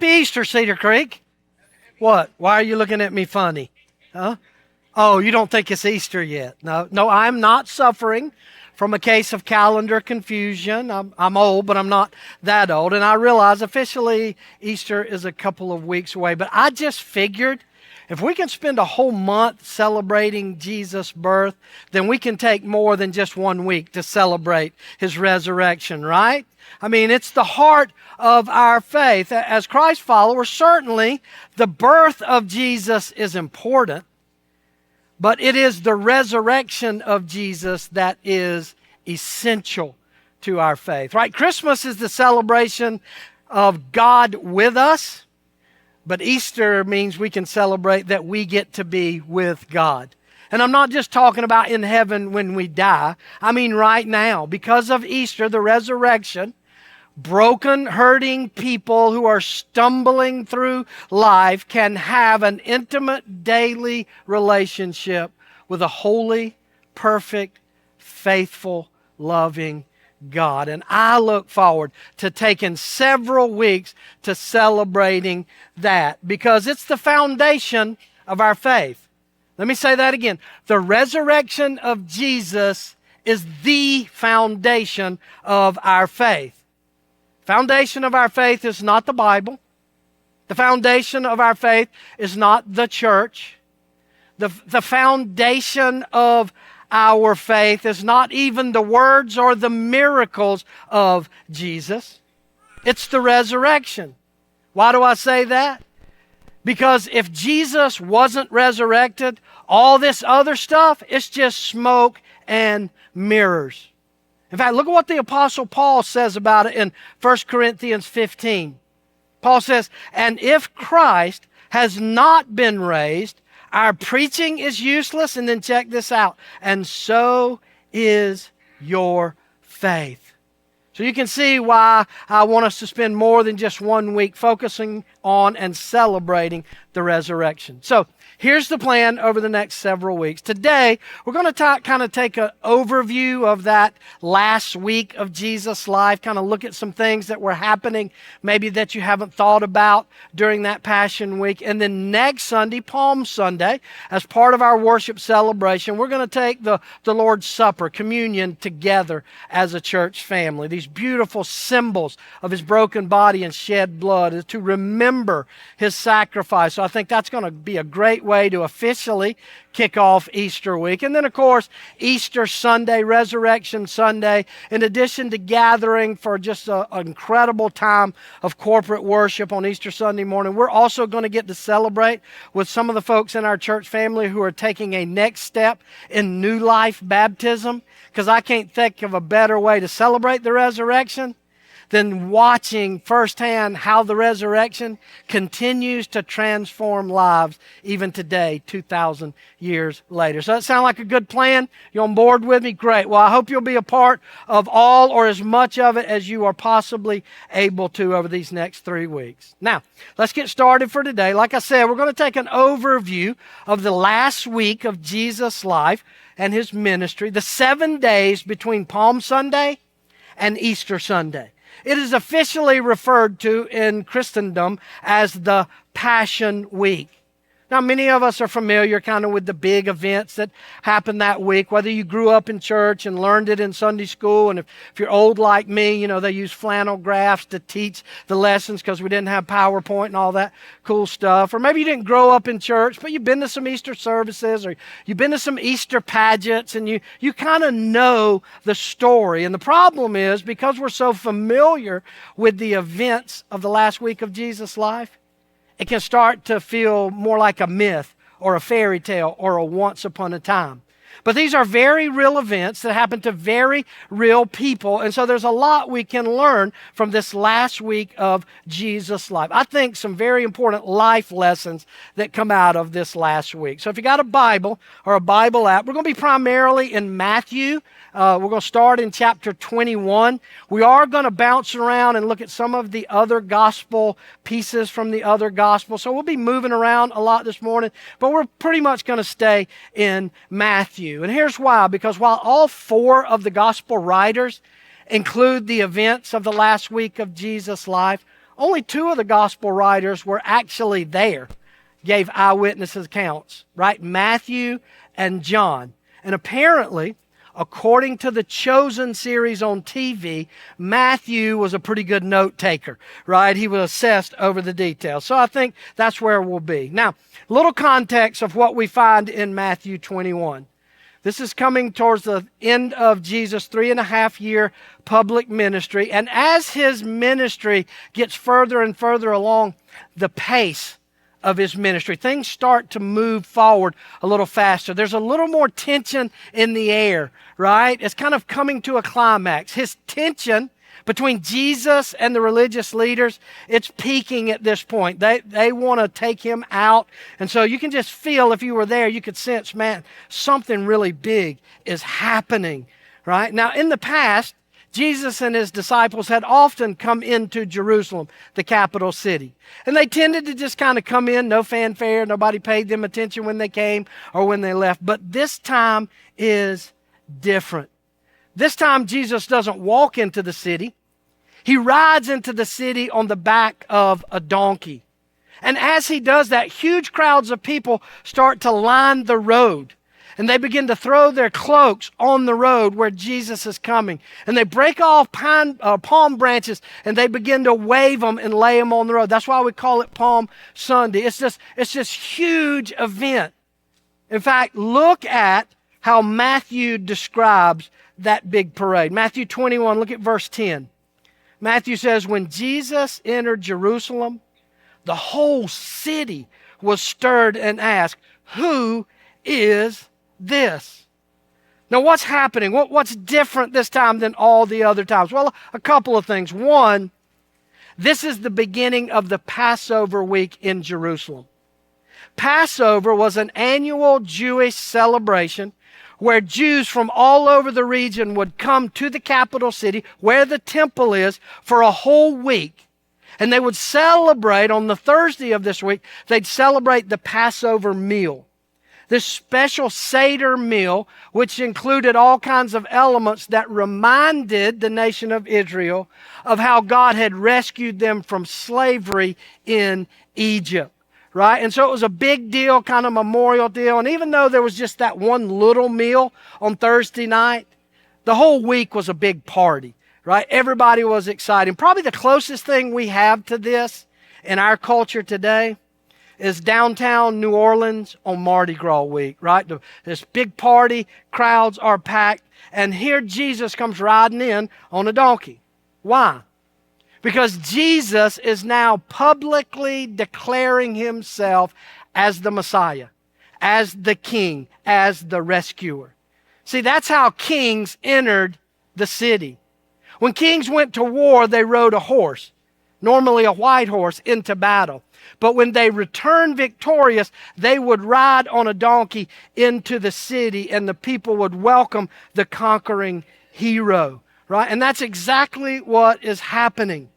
Happy Easter, Cedar Creek. What? Why are you looking at me funny? Huh? Oh, you don't think it's Easter yet? No, I'm not suffering from a case of calendar confusion. I'm old, but I'm not that old. And I realize officially Easter is a couple of weeks away. But I just figured if we can spend a whole month celebrating Jesus' birth, then we can take more than just 1 week to celebrate His resurrection, right? I mean, it's the heart of our faith. As Christ followers, certainly the birth of Jesus is important, but it is the resurrection of Jesus that is essential to our faith, right? Christmas is the celebration of God with us, but Easter means we can celebrate that we get to be with God. And I'm not just talking about in heaven when we die. I mean right now. Because of Easter, the resurrection, broken, hurting people who are stumbling through life can have an intimate daily relationship with a holy, perfect, faithful, loving God. And I look forward to taking several weeks to celebrating that because it's the foundation of our faith. Let me say that again. The resurrection of Jesus is the foundation of our faith. Foundation of our faith is not the Bible. The foundation of our faith is not the church. The foundation of our faith is not even the words or the miracles of Jesus. It's the resurrection. Why do I say that? Because if Jesus wasn't resurrected, all this other stuff, it's just smoke and mirrors. In fact, look at what the Apostle Paul says about it in 1 Corinthians 15. Paul says, "And if Christ has not been raised, our preaching is useless," and then check this out, "and so is your faith." So you can see why I want us to spend more than just 1 week focusing on and celebrating the resurrection. So here's the plan over the next several weeks. Today, we're going to kind of take an overview of that last week of Jesus' life, kind of look at some things that were happening, maybe that you haven't thought about during that Passion Week. And then next Sunday, Palm Sunday, as part of our worship celebration, we're going to take the Lord's Supper, communion, together as a church family. These beautiful symbols of His broken body and shed blood to remember His sacrifice. So I think that's going to be a great way to officially kick off Easter week. And then, of course, Easter Sunday, Resurrection Sunday, in addition to gathering for just an incredible time of corporate worship on Easter Sunday morning, we're also going to get to celebrate with some of the folks in our church family who are taking a next step in new life baptism, because I can't think of a better way to celebrate the resurrection than watching firsthand how the resurrection continues to transform lives even today, 2,000 years later. So that sound like a good plan? You on board with me? Great. Well, I hope you'll be a part of all or as much of it as you are possibly able to over these next 3 weeks. Now, let's get started for today. Like I said, we're going to take an overview of the last week of Jesus' life and His ministry, the 7 days between Palm Sunday and Easter Sunday. It is officially referred to in Christendom as the Passion Week. Now, many of us are familiar kind of with the big events that happened that week, whether you grew up in church and learned it in Sunday school, and if you're old like me, you know, they use flannel graphs to teach the lessons because we didn't have PowerPoint and all that cool stuff. Or maybe you didn't grow up in church, but you've been to some Easter services, or you've been to some Easter pageants, and you kind of know the story. And the problem is, because we're so familiar with the events of the last week of Jesus' life, it can start to feel more like a myth or a fairy tale or a once upon a time. But these are very real events that happen to very real people. And so there's a lot we can learn from this last week of Jesus' life. I think some very important life lessons that come out of this last week. So if you got a Bible or a Bible app, we're going to be primarily in Matthew. We're going to start in chapter 21. We are going to bounce around and look at some of the other gospel pieces from the other gospel. So we'll be moving around a lot this morning, but we're pretty much going to stay in Matthew. And here's why. Because while all 4 of the gospel writers include the events of the last week of Jesus' life, only two of the gospel writers were actually there, gave eyewitness accounts, right? Matthew and John. And apparently, according to the Chosen series on TV, Matthew was a pretty good note taker, right? He was assessed over the details. So I think that's where we'll be. Now, a little context of what we find in Matthew 21. This is coming towards the end of Jesus' 3.5-year public ministry. And as his ministry gets further and further along the pace of his ministry, things start to move forward a little faster. There's a little more tension in the air, right? It's kind of coming to a climax. His tension between Jesus and the religious leaders, it's peaking at this point. They want to take him out. And so you can just feel, if you were there, you could sense, man, something really big is happening, right? Now, in the past, Jesus and his disciples had often come into Jerusalem, the capital city. And they tended to just kind of come in, no fanfare, nobody paid them attention when they came or when they left. But this time is different. This time, Jesus doesn't walk into the city. He rides into the city on the back of a donkey. And as he does that, huge crowds of people start to line the road. And they begin to throw their cloaks on the road where Jesus is coming. And they break off palm branches and they begin to wave them and lay them on the road. That's why we call it Palm Sunday. It's this huge event. In fact, look at how Matthew describes that big parade. Matthew 21, look at verse 10. Matthew says, when Jesus entered Jerusalem, the whole city was stirred and asked, who is this? Now, what's happening? What's different this time than all the other times? Well, a couple of things. One, this is the beginning of the Passover week in Jerusalem. Passover was an annual Jewish celebration where Jews from all over the region would come to the capital city, where the temple is, for a whole week. And they would celebrate on the Thursday of this week, they'd celebrate the Passover meal. This special Cedar meal, which included all kinds of elements that reminded the nation of Israel of how God had rescued them from slavery in Egypt. Right? And so it was a big deal, kind of memorial deal. And even though there was just that one little meal on Thursday night, the whole week was a big party, right? Everybody was excited. Probably the closest thing we have to this in our culture today is downtown New Orleans on Mardi Gras week, right? This big party, crowds are packed, and here Jesus comes riding in on a donkey. Why? Because Jesus is now publicly declaring himself as the Messiah, as the King, as the rescuer. See, that's how kings entered the city. When kings went to war, they rode a horse, normally a white horse, into battle. But when they returned victorious, they would ride on a donkey into the city, and the people would welcome the conquering hero, right? And that's exactly what is happening.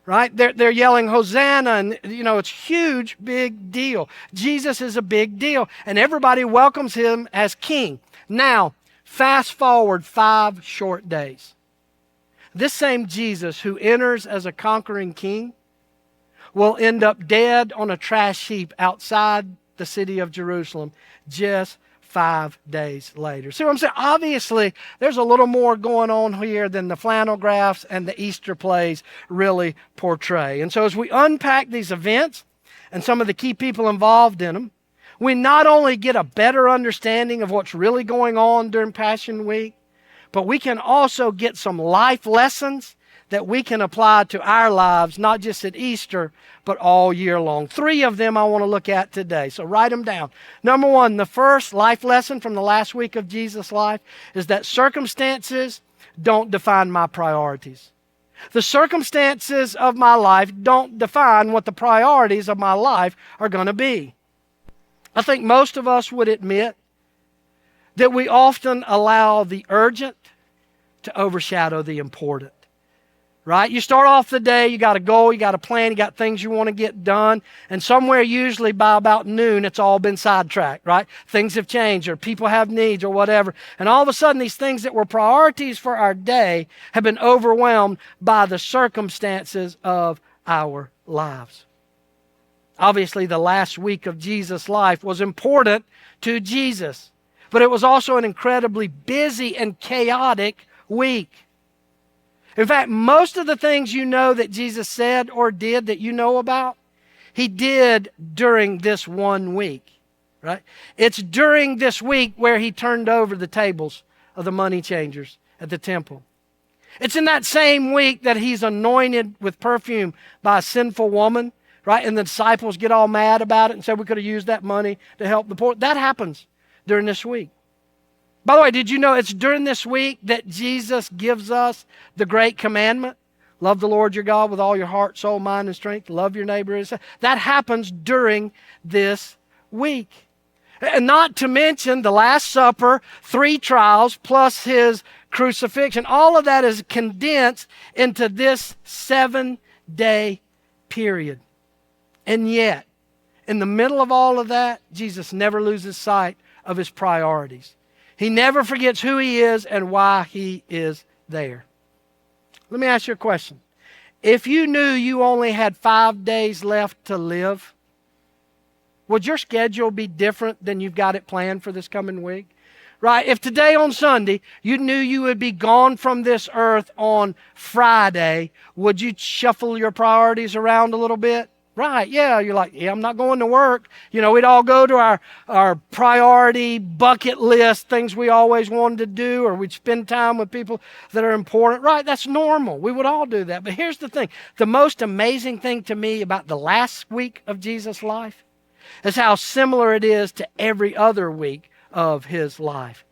Right? They're yelling, Hosanna, and it's huge, big deal. Jesus is a big deal, and everybody welcomes him as king. Now, fast forward 5 short days. This same Jesus who enters as a conquering king will end up dead on a trash heap outside the city of Jerusalem just 5 days later. See what I'm saying? Obviously, there's a little more going on here than the flannel graphs and the Easter plays really portray. And so as we unpack these events and some of the key people involved in them, we not only get a better understanding of what's really going on during Passion Week, but we can also get some life lessons that we can apply to our lives, not just at Easter, but all year long. 3 of them I want to look at today, so write them down. Number 1, the first life lesson from the last week of Jesus' life is that circumstances don't define my priorities. The circumstances of my life don't define what the priorities of my life are going to be. I think most of us would admit that we often allow the urgent to overshadow the important. Right? You start off the day, you got a goal, you got a plan, you got things you want to get done, and somewhere usually by about noon, it's all been sidetracked, right? Things have changed, or people have needs, or whatever. And all of a sudden, these things that were priorities for our day have been overwhelmed by the circumstances of our lives. Obviously, the last week of Jesus' life was important to Jesus, but it was also an incredibly busy and chaotic week. In fact, most of the things you know that Jesus said or did that you know about, he did during this one week, right? It's during this week where he turned over the tables of the money changers at the temple. It's in that same week that he's anointed with perfume by a sinful woman, right? And the disciples get all mad about it and say we could have used that money to help the poor. That happens during this week. By the way, did you know it's during this week that Jesus gives us the great commandment? Love the Lord your God with all your heart, soul, mind, and strength. Love your neighbor. That happens during this week. And not to mention the Last Supper, 3 trials, plus his crucifixion. All of that is condensed into this 7-day period. And yet, in the middle of all of that, Jesus never loses sight of his priorities. He never forgets who he is and why he is there. Let me ask you a question. If you knew you only had 5 days left to live, would your schedule be different than you've got it planned for this coming week? Right? If today on Sunday you knew you would be gone from this earth on Friday, would you shuffle your priorities around a little bit? Right, yeah, you're like, yeah, I'm not going to work. You know, we'd all go to our priority bucket list, things we always wanted to do, or we'd spend time with people that are important. Right, that's normal. We would all do that. But here's the thing. The most amazing thing to me about the last week of Jesus' life is how similar it is to every other week of his life.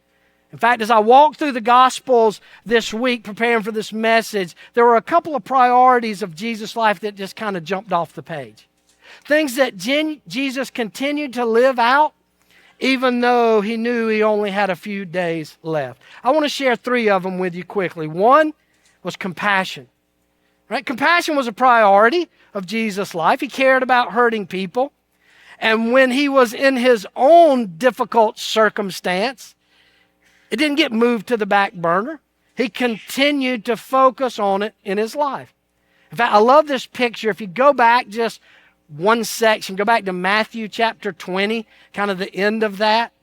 In fact, as I walked through the Gospels this week preparing for this message, there were a couple of priorities of Jesus' life that just kind of jumped off the page. Things that Jesus continued to live out even though he knew he only had a few days left. I want to share 3 of them with you quickly. One was compassion. Right? Compassion was a priority of Jesus' life. He cared about hurting people. And when he was in his own difficult circumstance, it didn't get moved to the back burner. He continued to focus on it in his life. In fact, I love this picture. If you go back just one section, go back to Matthew chapter 20, kind of the end of that,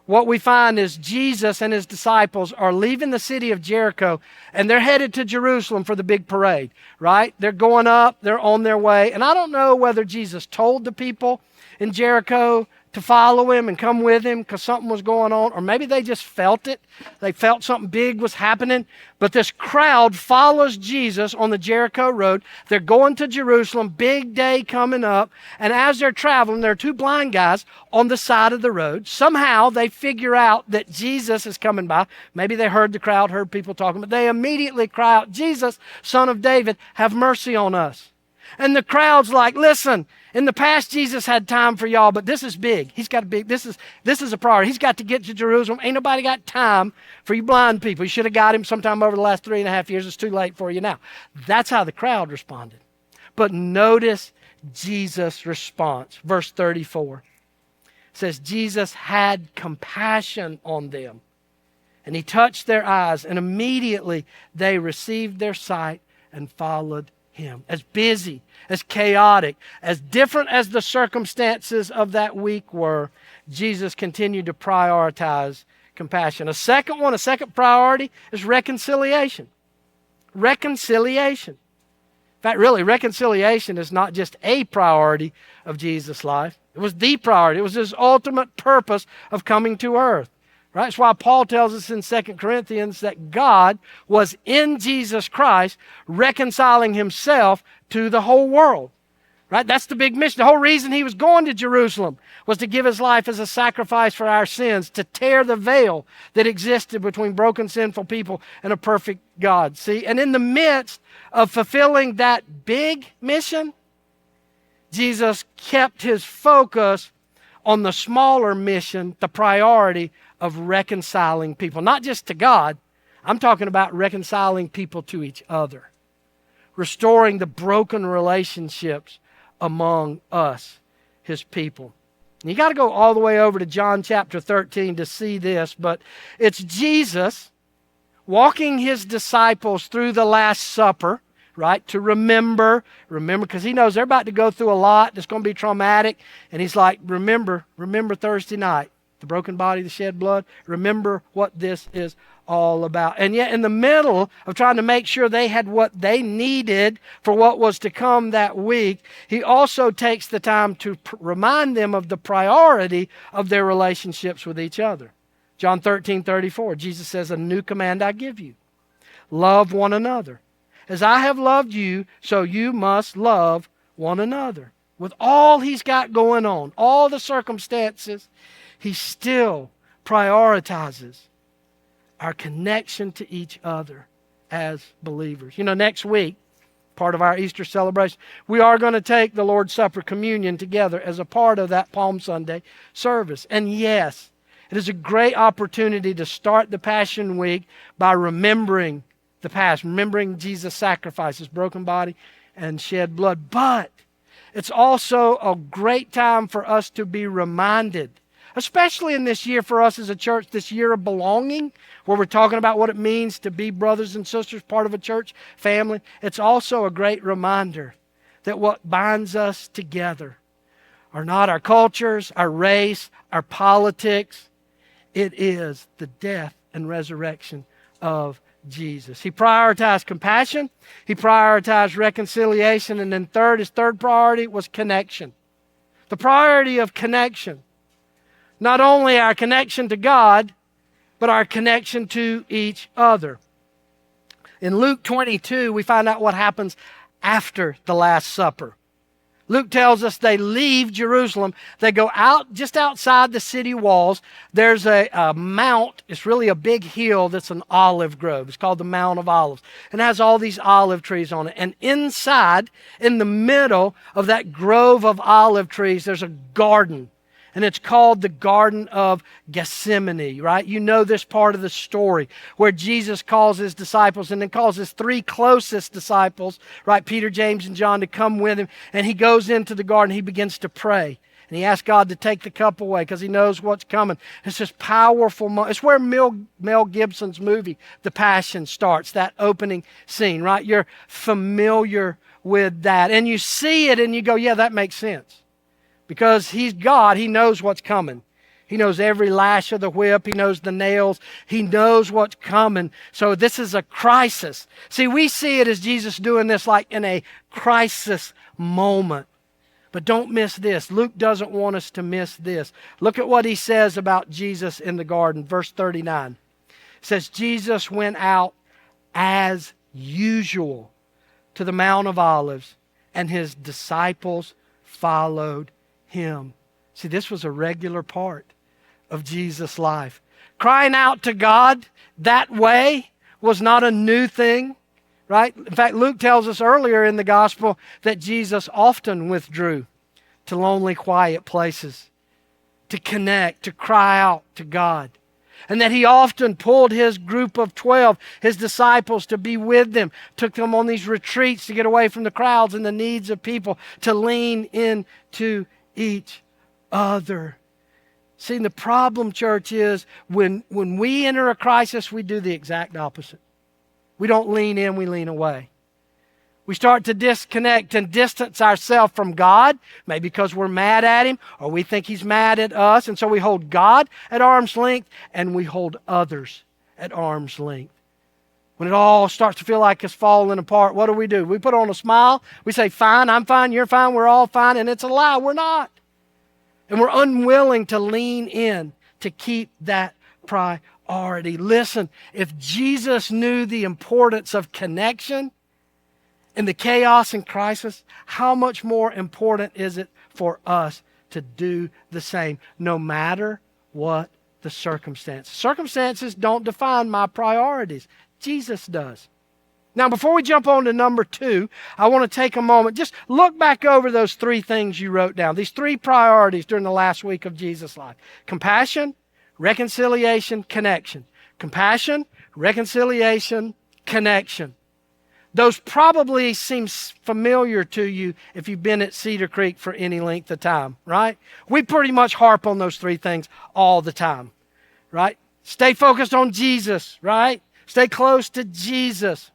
what we find is Jesus and his disciples are leaving the city of Jericho, and they're headed to Jerusalem for the big parade, right? They're going up, they're on their way. And I don't know whether Jesus told the people in Jericho to follow him and come with him because something was going on, or maybe they just felt it. They felt something big was happening. But this crowd follows Jesus on the Jericho road. They're going to Jerusalem, big day coming up, and as they're traveling, there are 2 blind guys on the side of the road. Somehow they figure out that Jesus is coming by. Maybe they heard the crowd, heard people talking, but they immediately cry out, "Jesus, Son of David, have mercy on us." And the crowd's like, "Listen, in the past, Jesus had time for y'all, but this is big. He's got a big, this is a priority. He's got to get to Jerusalem. Ain't nobody got time for you blind people. You should have got him sometime over the last 3.5 years. It's too late for you now." That's how the crowd responded. But notice Jesus' response. Verse 34 says, Jesus had compassion on them, and he touched their eyes, and immediately they received their sight and followed him. As busy, as chaotic, as different as the circumstances of that week were, Jesus continued to prioritize compassion. A second priority is reconciliation. Reconciliation. In fact, really, reconciliation is not just a priority of Jesus' life. It was the priority. It was his ultimate purpose of coming to earth. Right? That's why Paul tells us in 2 Corinthians that God was in Jesus Christ reconciling himself to the whole world. Right? That's the big mission. The whole reason he was going to Jerusalem was to give his life as a sacrifice for our sins, to tear the veil that existed between broken, sinful people and a perfect God. See? And in the midst of fulfilling that big mission, Jesus kept his focus on the smaller mission, the priority of reconciling people. Not just to God, I'm talking about reconciling people to each other. Restoring the broken relationships among us, his people. And you got to go all the way over to John chapter 13 to see this, but it's Jesus walking his disciples through the Last Supper, right? To remember, because he knows they're about to go through a lot that's going to be traumatic. And he's like, remember Thursday night, the broken body, the shed blood. Remember what this is all about. And yet in the middle of trying to make sure they had what they needed for what was to come that week, he also takes the time to remind them of the priority of their relationships with each other. John 13:34, Jesus says, a new command I give you. Love one another. As I have loved you, so you must love one another. With all he's got going on, all the circumstances, he still prioritizes our connection to each other as believers. You know, next week, part of our Easter celebration, we are going to take the Lord's Supper communion together as a part of that Palm Sunday service. And yes, it is a great opportunity to start the Passion Week by remembering the past, remembering Jesus' sacrifice, his broken body and shed blood. But it's also a great time for us to be reminded, especially in this year for us as a church, this year of belonging, where we're talking about what it means to be brothers and sisters, part of a church family. It's also a great reminder that what binds us together are not our cultures, our race, our politics. It is the death and resurrection of Jesus. He prioritized compassion. He prioritized reconciliation. And then his third priority was connection. The priority of connection. Not only our connection to God, but our connection to each other. In Luke 22, we find out what happens after the Last Supper. Luke tells us they leave Jerusalem. They go out just outside the city walls. There's a mount. It's really a big hill that's an olive grove. It's called the Mount of Olives. And it has all these olive trees on it. And inside, in the middle of that grove of olive trees, there's a garden. And it's called the Garden of Gethsemane, right? You know this part of the story where Jesus calls his disciples and then calls his three closest disciples, right? Peter, James, and John, to come with him. And he goes into the garden. He begins to pray. And he asks God to take the cup away because he knows what's coming. It's this powerful moment. It's where Mel Gibson's movie, The Passion, starts, that opening scene, right? You're familiar with that. And you see it and you go, yeah, that makes sense. Because he's God, he knows what's coming. He knows every lash of the whip. He knows the nails. He knows what's coming. So this is a crisis. See, we see it as Jesus doing this like in a crisis moment. But don't miss this. Luke doesn't want us to miss this. Look at what he says about Jesus in the garden. Verse 39. It says, Jesus went out as usual to the Mount of Olives, and his disciples followed him. See, this was a regular part of Jesus' life. Crying out to God that way was not a new thing, right? In fact, Luke tells us earlier in the gospel that Jesus often withdrew to lonely, quiet places to connect, to cry out to God. And that he often pulled his group of 12, his disciples, to be with them, took them on these retreats to get away from the crowds and the needs of people, to lean into each other. See, the problem, church, is when we enter a crisis, we do the exact opposite. We don't lean in, we lean away. We start to disconnect and distance ourselves from God, maybe because we're mad at him or we think he's mad at us. And so we hold God at arm's length and we hold others at arm's length. When it all starts to feel like it's falling apart, what do? We put on a smile. We say, fine, I'm fine, you're fine, we're all fine. And it's a lie, we're not. And we're unwilling to lean in to keep that priority. Listen, if Jesus knew the importance of connection in the chaos and crisis, how much more important is it for us to do the same, no matter what the circumstances? Circumstances don't define my priorities. Jesus does. Now, before we jump on to number 2, I want to take a moment. Just look back over those 3 things you wrote down. These 3 priorities during the last week of Jesus' life. Compassion, reconciliation, connection. Compassion, reconciliation, connection. Those probably seem familiar to you if you've been at Cedar Creek for any length of time, right? We pretty much harp on those 3 things all the time, right? Stay focused on Jesus, right? Stay close to Jesus,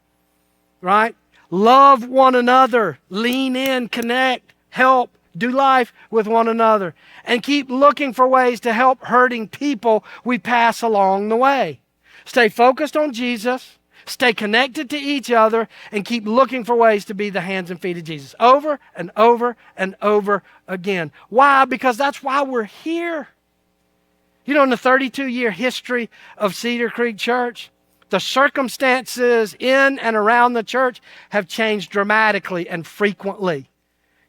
right? Love one another. Lean in, connect, help, do life with one another. And keep looking for ways to help hurting people we pass along the way. Stay focused on Jesus. Stay connected to each other and keep looking for ways to be the hands and feet of Jesus over and over and over again. Why? Because that's why we're here. You know, in the 32-year history of Cedar Creek Church, the circumstances in and around the church have changed dramatically and frequently.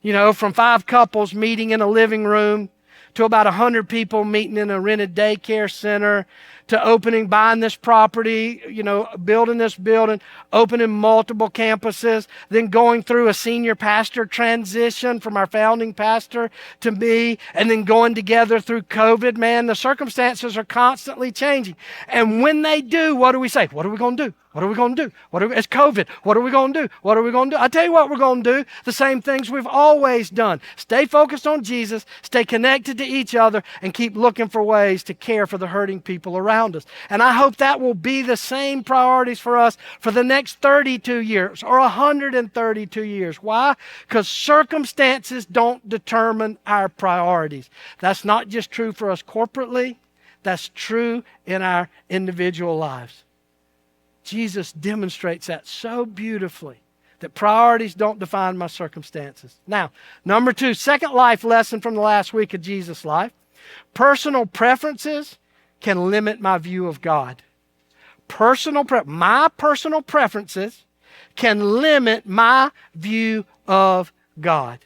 You know, from 5 couples meeting in a living room to about 100 people meeting in a rented daycare center, to buying this property, you know, building this building, opening multiple campuses, then going through a senior pastor transition from our founding pastor to me, and then going together through COVID. Man, the circumstances are constantly changing. And when they do, what do we say? What are we going to do? What are we going to do? It's COVID. What are we going to do? What are we going to do? I tell you what we're going to do. The same things we've always done. Stay focused on Jesus, stay connected to each other, and keep looking for ways to care for the hurting people around us. And I hope that will be the same priorities for us for the next 32 years or 132 years. Why? Because circumstances don't determine our priorities. That's not just true for us corporately. That's true in our individual lives. Jesus demonstrates that so beautifully, that priorities don't define my circumstances. Now, number 2, second life lesson from the last week of Jesus' life. Personal preferences can limit my view of God. My personal preferences can limit my view of God.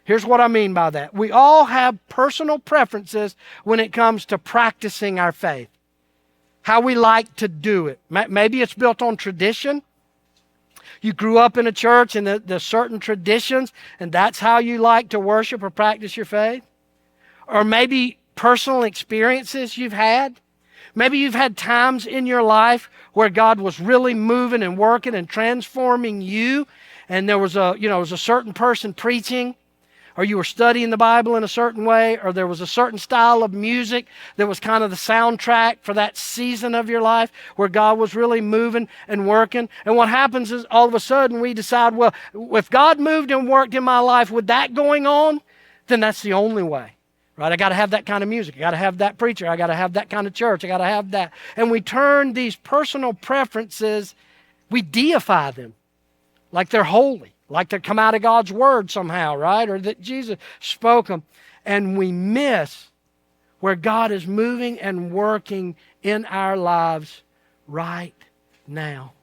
Here's what I mean by that. We all have personal preferences when it comes to practicing our faith. How we like to do it. Maybe it's built on tradition. You grew up in a church and there's certain traditions, and that's how you like to worship or practice your faith. Or maybe personal experiences you've had. Maybe you've had times in your life where God was really moving and working and transforming you, and there was a certain person preaching, or you were studying the Bible in a certain way, or there was a certain style of music that was kind of the soundtrack for that season of your life where God was really moving and working. And what happens is all of a sudden we decide, well, if God moved and worked in my life with that going on, then that's the only way. Right? I got to have that kind of music. I got to have that preacher. I got to have that kind of church. I got to have that. And we turn these personal preferences, we deify them like they're holy. Like they come out of God's Word somehow, right? Or that Jesus spoke them. And we miss where God is moving and working in our lives right now.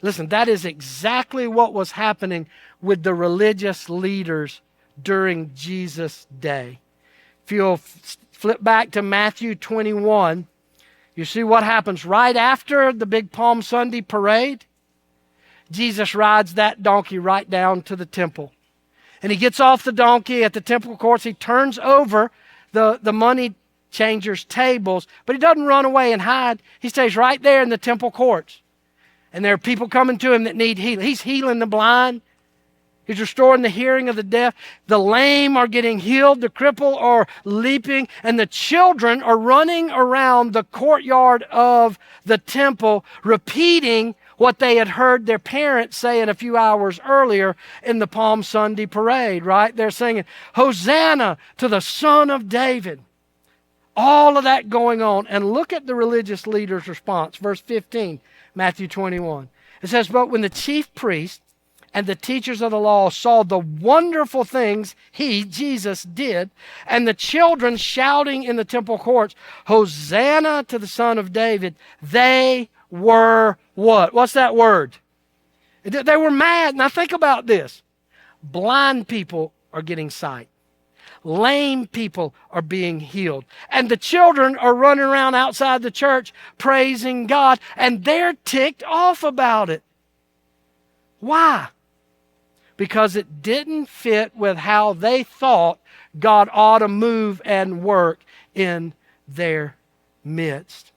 Listen, that is exactly what was happening with the religious leaders during Jesus' day. If you'll flip back to Matthew 21, you see what happens right after the big Palm Sunday parade. Jesus rides that donkey right down to the temple. And he gets off the donkey at the temple courts. He turns over the money changers' tables, but he doesn't run away and hide. He stays right there in the temple courts. And there are people coming to him that need healing. He's healing the blind. He's restoring the hearing of the deaf. The lame are getting healed. The cripple are leaping. And the children are running around the courtyard of the temple, repeating what they had heard their parents saying a few hours earlier in the Palm Sunday parade, right? They're singing, Hosanna to the Son of David. All of that going on. And look at the religious leader's response. Verse 15, Matthew 21. It says, but when the chief priests and the teachers of the law saw the wonderful things Jesus, did, and the children shouting in the temple courts, Hosanna to the Son of David, they were what? What's that word? They were mad. Now think about this. Blind people are getting sight. Lame people are being healed. And the children are running around outside the church praising God, and they're ticked off about it. Why? Because it didn't fit with how they thought God ought to move and work in their midst.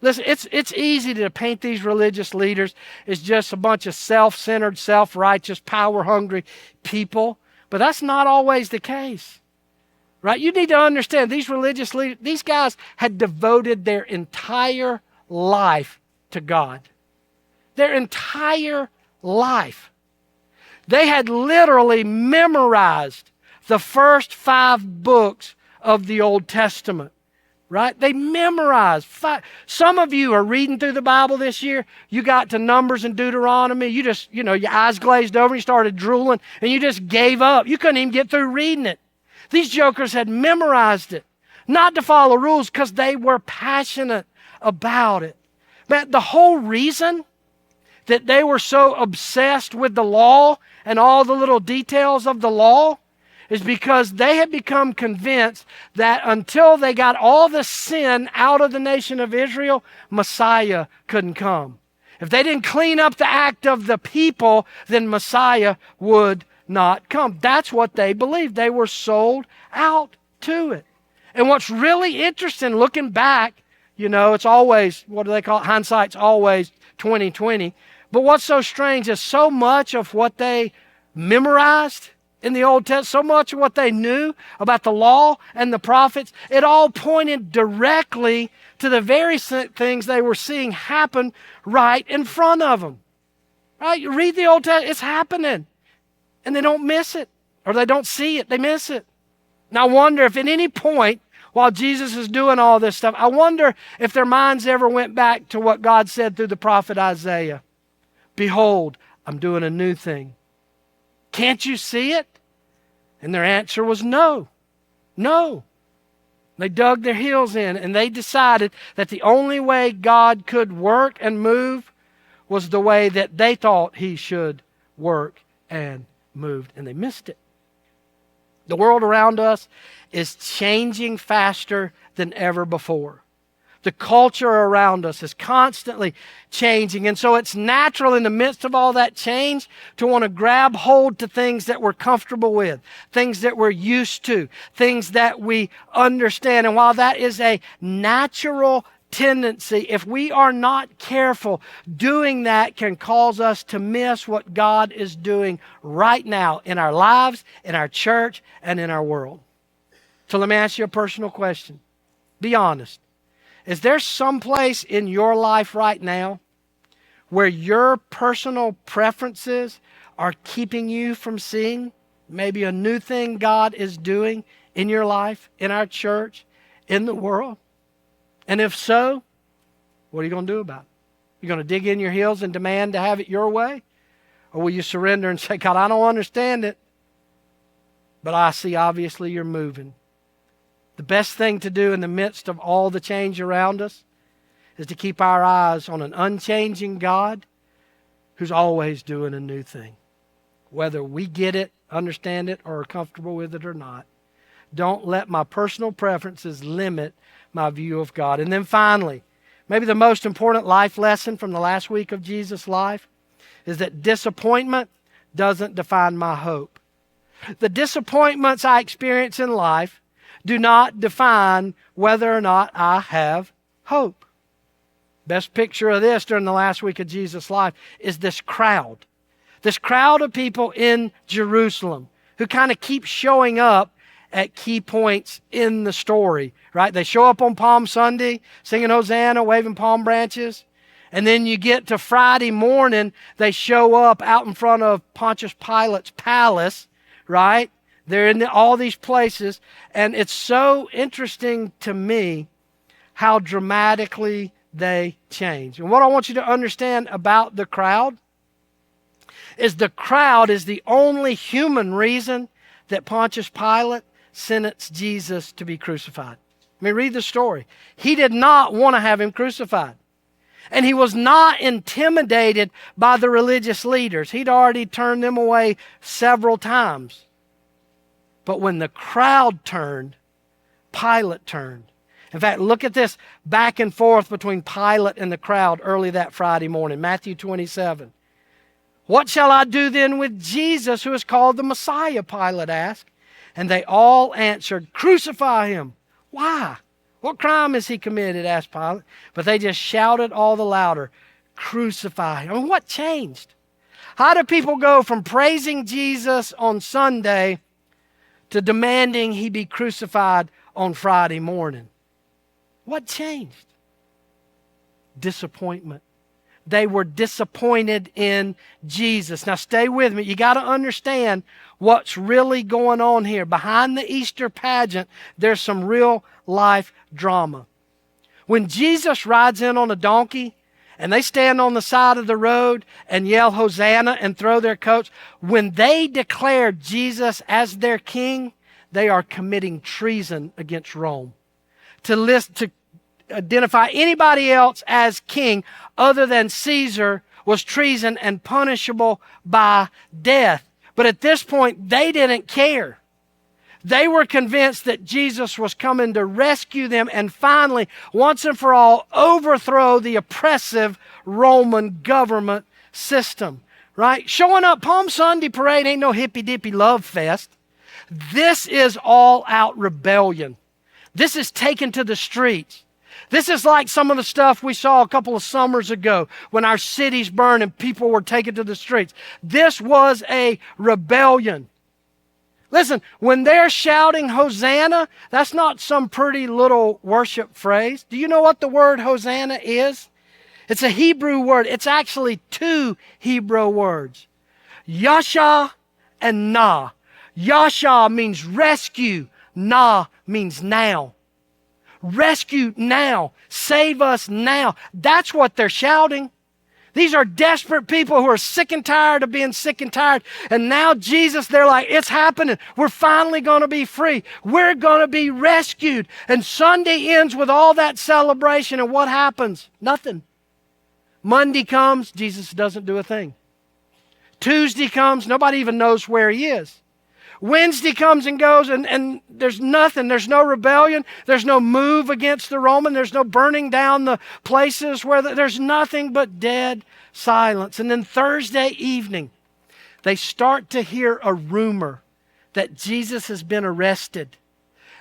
Listen, it's easy to paint these religious leaders as just a bunch of self-centered, self-righteous, power-hungry people, but that's not always the case, right? You need to understand these religious leaders, these guys had devoted their entire life to God. Their entire life. They had literally memorized the first 5 books of the Old Testament. Right? They memorized. Some of you are reading through the Bible this year. You got to Numbers and Deuteronomy. You just, your eyes glazed over and you started drooling and you just gave up. You couldn't even get through reading it. These jokers had memorized it. Not to follow rules because they were passionate about it. But the whole reason that they were so obsessed with the law and all the little details of the law is because they had become convinced that until they got all the sin out of the nation of Israel, Messiah couldn't come. If they didn't clean up the act of the people, then Messiah would not come. That's what they believed. They were sold out to it. And what's really interesting, looking back, it's always, what do they call it? Hindsight's always 20/20. But what's so strange is so much of what they memorized in the Old Testament, so much of what they knew about the law and the prophets, it all pointed directly to the very things they were seeing happen right in front of them. Right? You read the Old Testament, it's happening. And they don't miss it, or they don't see it, they miss it. Now I wonder if at any point, while Jesus is doing all this stuff, I wonder if their minds ever went back to what God said through the prophet Isaiah. Behold, I'm doing a new thing. Can't you see it? And their answer was no. No. They dug their heels in and they decided that the only way God could work and move was the way that they thought he should work and move. And they missed it. The world around us is changing faster than ever before. The culture around us is constantly changing. And so it's natural in the midst of all that change to want to grab hold to things that we're comfortable with, things that we're used to, things that we understand. And while that is a natural tendency, if we are not careful, doing that can cause us to miss what God is doing right now in our lives, in our church, and in our world. So let me ask you a personal question. Be honest. Is there some place in your life right now where your personal preferences are keeping you from seeing maybe a new thing God is doing in your life, in our church, in the world? And if so, what are you going to do about it? You're going to dig in your heels and demand to have it your way? Or will you surrender and say, God, I don't understand it, but I see obviously you're moving. The best thing to do in the midst of all the change around us is to keep our eyes on an unchanging God who's always doing a new thing. Whether we get it, understand it, or are comfortable with it or not. Don't let my personal preferences limit my view of God. And then finally, maybe the most important life lesson from the last week of Jesus' life is that disappointment doesn't define my hope. The disappointments I experience in life do not define whether or not I have hope. Best picture of this during the last week of Jesus' life is this crowd. This crowd of people in Jerusalem who kind of keep showing up at key points in the story, right? They show up on Palm Sunday, singing Hosanna, waving palm branches. And then you get to Friday morning, they show up out in front of Pontius Pilate's palace, right? They're in all these places, and it's so interesting to me how dramatically they change. And what I want you to understand about the crowd is the only human reason that Pontius Pilate sentenced Jesus to be crucified. I mean, read the story. He did not want to have him crucified. And he was not intimidated by the religious leaders. He'd already turned them away several times. But when the crowd turned, Pilate turned. In fact, look at this back and forth between Pilate and the crowd early that Friday morning. Matthew 27. What shall I do then with Jesus, who is called the Messiah? Pilate asked. And they all answered, crucify him. Why? What crime has he committed? Asked Pilate. But they just shouted all the louder, crucify him. I mean, what changed? How do people go from praising Jesus on Sunday to demanding he be crucified on Friday morning? What changed? Disappointment. they were disappointed in Jesus. Now stay with me. You got to understand what's really going on here. Behind the Easter pageant, there's some real life drama. When Jesus rides in on a donkey and they stand on the side of the road and yell Hosanna and throw their coats, when they declare Jesus as their king, they are committing treason against Rome. To identify anybody else as king other than Caesar was treason and punishable by death. But at this point, they didn't care. They were convinced that Jesus was coming to rescue them and finally, once and for all, overthrow the oppressive Roman government system. Right? Showing up Palm Sunday parade ain't no hippy-dippy love fest. This is all-out rebellion. This is taken to the streets. This is like some of the stuff we saw a couple of summers ago when our cities burned and people were taken to the streets. This was a rebellion. Listen, when they're shouting Hosanna, that's not some pretty little worship phrase. Do you know what the word Hosanna is? It's a Hebrew word. It's actually two Hebrew words. Yasha and Na. Yasha means rescue. Na means now. Rescue now. Save us now. That's what they're shouting. These are desperate people who are sick and tired of being sick and tired. And now Jesus, they're like, it's happening. We're finally going to be free. We're going to be rescued. And Sunday ends with all that celebration. And what happens? Nothing. Monday comes, Jesus doesn't do a thing. Tuesday comes, nobody even knows where he is. Wednesday comes and goes, and there's nothing. There's no rebellion. There's no move against the Roman. There's no burning down the places where there's nothing but dead silence. And then Thursday evening, they start to hear a rumor that Jesus has been arrested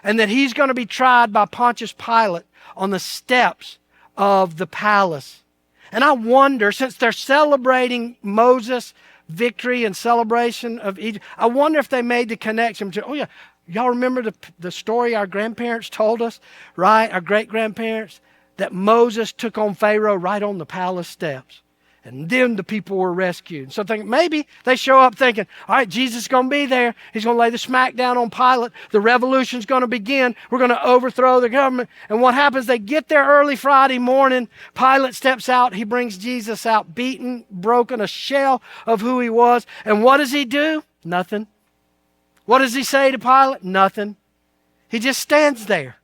and that he's going to be tried by Pontius Pilate on the steps of the palace. And I wonder, since they're celebrating Moses' victory and celebration of Egypt, I wonder if they made the connection to, oh yeah, y'all remember the story our grandparents told us, right? Our great-grandparents, that Moses took on Pharaoh right on the palace steps. And then the people were rescued. So maybe they show up thinking, all right, Jesus is going to be there. He's going to lay the smack down on Pilate. The revolution's going to begin. We're going to overthrow the government. And what happens? They get there early Friday morning. Pilate steps out. He brings Jesus out, beaten, broken, a shell of who he was. And what does he do? Nothing. What does he say to Pilate? Nothing. He just stands there.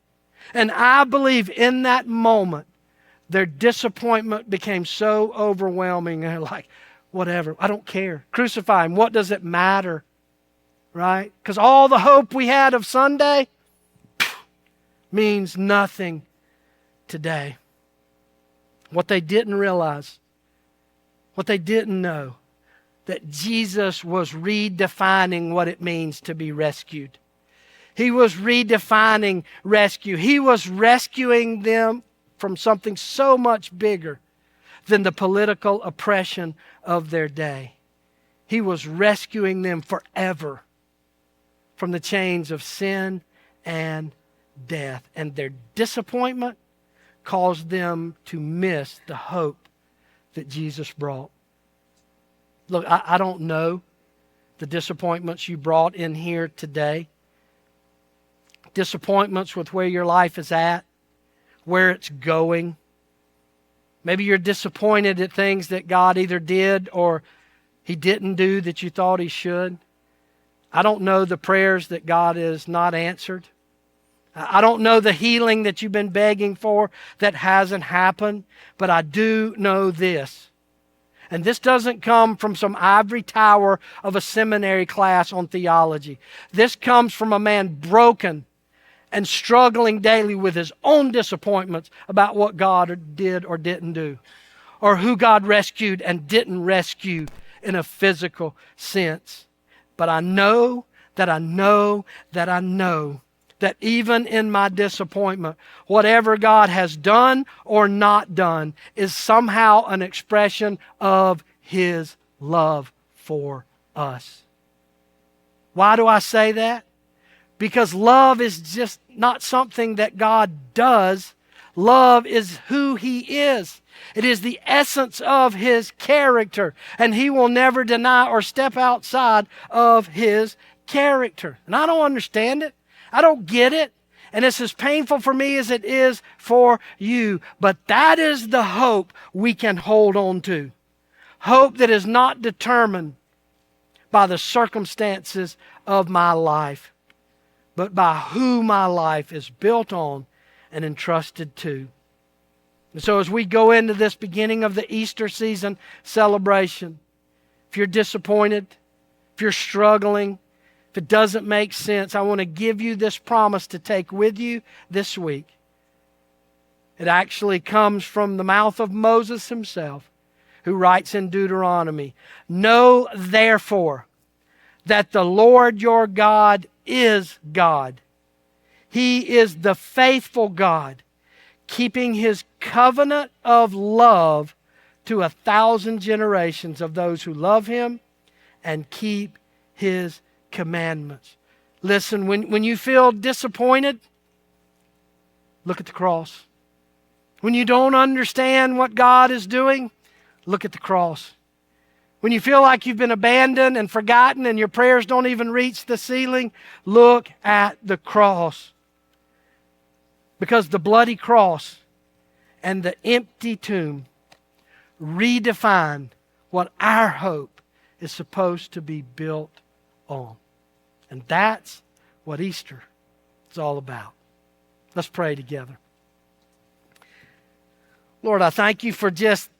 And I believe in that moment, their disappointment became so overwhelming. They're like, whatever, I don't care. Crucify him. What does it matter? Right? Because all the hope we had of Sunday means nothing today. What they didn't realize, what they didn't know, that Jesus was redefining what it means to be rescued. He was redefining rescue. He was rescuing them from something so much bigger than the political oppression of their day. He was rescuing them forever from the chains of sin and death. And their disappointment caused them to miss the hope that Jesus brought. Look, I don't know the disappointments you brought in here today. Disappointments with where your life is at, where it's going. Maybe you're disappointed at things that God either did or he didn't do that you thought he should. I don't know the prayers that God has not answered. I don't know the healing that you've been begging for that hasn't happened, but I do know this. And this doesn't come from some ivory tower of a seminary class on theology. This comes from a man broken and struggling daily with his own disappointments about what God did or didn't do, or who God rescued and didn't rescue in a physical sense. But I know that even in my disappointment, whatever God has done or not done is somehow an expression of his love for us. Why do I say that? Because love is just not something that God does. Love is who he is. It is the essence of His character, and He will never deny or step outside of His character. And I don't understand it. I don't get it. And it's as painful for me as it is for you. But that is the hope we can hold on to. Hope that is not determined by the circumstances of my life, but by who my life is built on and entrusted to. And so as we go into this beginning of the Easter season celebration, if you're disappointed, if you're struggling, if it doesn't make sense, I want to give you this promise to take with you this week. It actually comes from the mouth of Moses himself, who writes in Deuteronomy, "Know therefore that the Lord your God is God. He is the faithful God, keeping His covenant of love to 1,000 generations of those who love Him and keep His commandments." Listen, when you feel disappointed, look at the cross. When you don't understand what God is doing, look at the cross. When you feel like you've been abandoned and forgotten and your prayers don't even reach the ceiling, look at the cross. Because the bloody cross and the empty tomb redefine what our hope is supposed to be built on. And that's what Easter is all about. Let's pray together. Lord, I thank You for just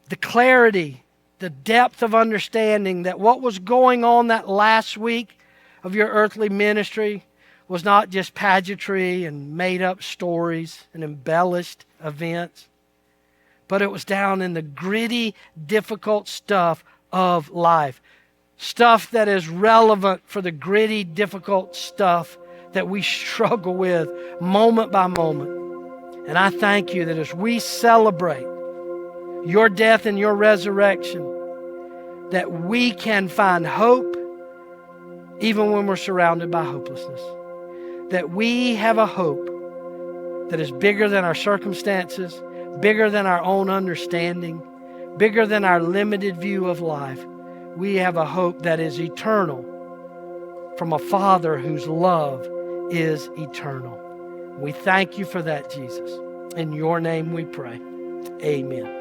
the clarity, the depth of understanding that what was going on that last week of Your earthly ministry was not just pageantry and made-up stories and embellished events, but it was down in the gritty, difficult stuff of life. Stuff that is relevant for the gritty, difficult stuff that we struggle with moment by moment. And I thank You that as we celebrate Your death and Your resurrection, that we can find hope even when we're surrounded by hopelessness. That we have a hope that is bigger than our circumstances, bigger than our own understanding, bigger than our limited view of life. We have a hope that is eternal from a Father whose love is eternal. We thank You for that, Jesus. In Your name we pray. Amen.